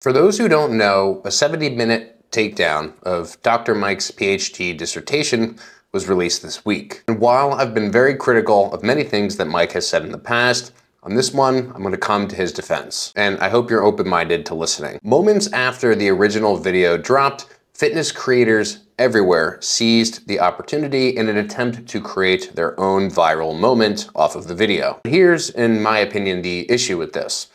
For those who don't know, a 70-minute takedown of Dr. Mike's PhD dissertation was released this week. And while I've been very critical of many things that Mike has said in the past, on this one, I'm going to come to his defense. And I hope you're open-minded to listening. Moments after the original video dropped, fitness creators everywhere seized the opportunity in an attempt to create their own viral moment off of the video. Here's, in my opinion, the issue with this.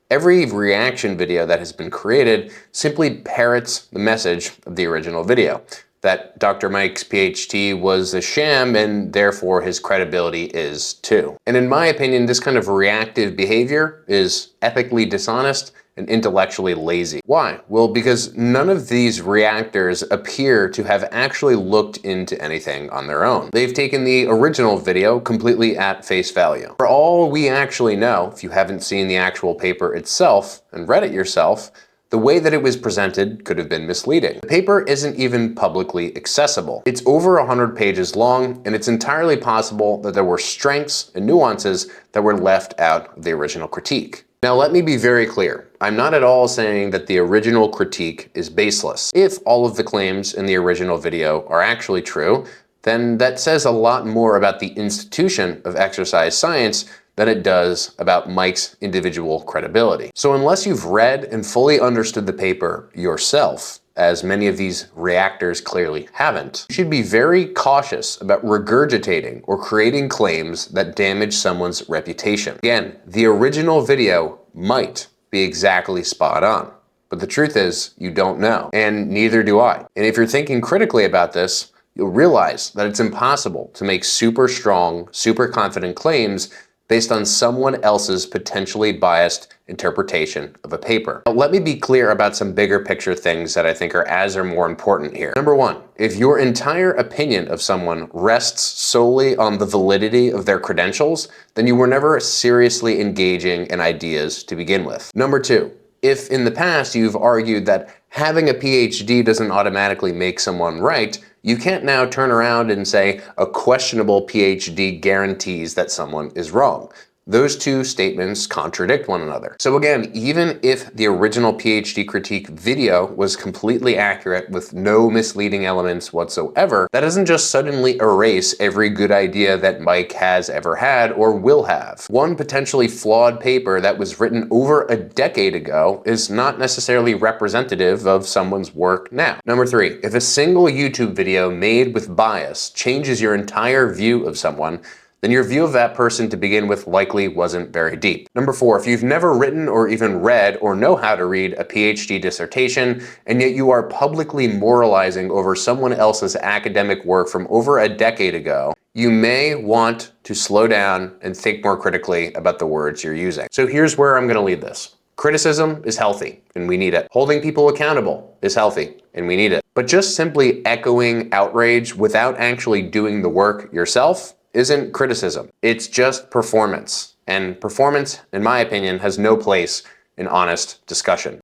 Every reaction video that has been created simply parrots the message of the original video, that Dr. Mike's PhD was a sham and therefore his credibility is too. And in my opinion, this kind of reactive behavior is ethically dishonest and intellectually lazy. Why? Well, because none of these reactors appear to have actually looked into anything on their own. They've taken the original video completely at face value. For all we actually know, if you haven't seen the actual paper itself and read it yourself, the way that it was presented could have been misleading. The paper isn't even publicly accessible. It's over 100 pages long, and it's entirely possible that there were strengths and nuances that were left out of the original critique. Now, let me be very clear. I'm not at all saying that the original critique is baseless. If all of the claims in the original video are actually true, then that says a lot more about the institution of exercise science than it does about Mike's individual credibility. So unless you've read and fully understood the paper yourself, as many of these reactors clearly haven't, you should be very cautious about regurgitating or creating claims that damage someone's reputation. Again, the original video might be exactly spot on, but the truth is you don't know, and neither do I. And if you're thinking critically about this, you'll realize that it's impossible to make super strong, super confident claims based on someone else's potentially biased interpretation of a paper. Now, let me be clear about some bigger picture things that I think are as or more important here. Number one, if your entire opinion of someone rests solely on the validity of their credentials, then you were never seriously engaging in ideas to begin with. Number two, if in the past you've argued that having a PhD doesn't automatically make someone right, you can't now turn around and say a questionable PhD guarantees that someone is wrong. Those two statements contradict one another. So again, even if the original PhD critique video was completely accurate with no misleading elements whatsoever, that doesn't just suddenly erase every good idea that Mike has ever had or will have. One potentially flawed paper that was written over a decade ago is not necessarily representative of someone's work now. Number three, if a single YouTube video made with bias changes your entire view of someone, then your view of that person to begin with likely wasn't very deep. Number four, if you've never written or even read or know how to read a PhD dissertation, and yet you are publicly moralizing over someone else's academic work from over a decade ago, you may want to slow down and think more critically about the words you're using. So here's where I'm going to lead this. Criticism is healthy, and we need it. Holding people accountable is healthy, and we need it. But just simply echoing outrage without actually doing the work yourself isn't criticism. It's just performance. And performance, in my opinion, has no place in honest discussion.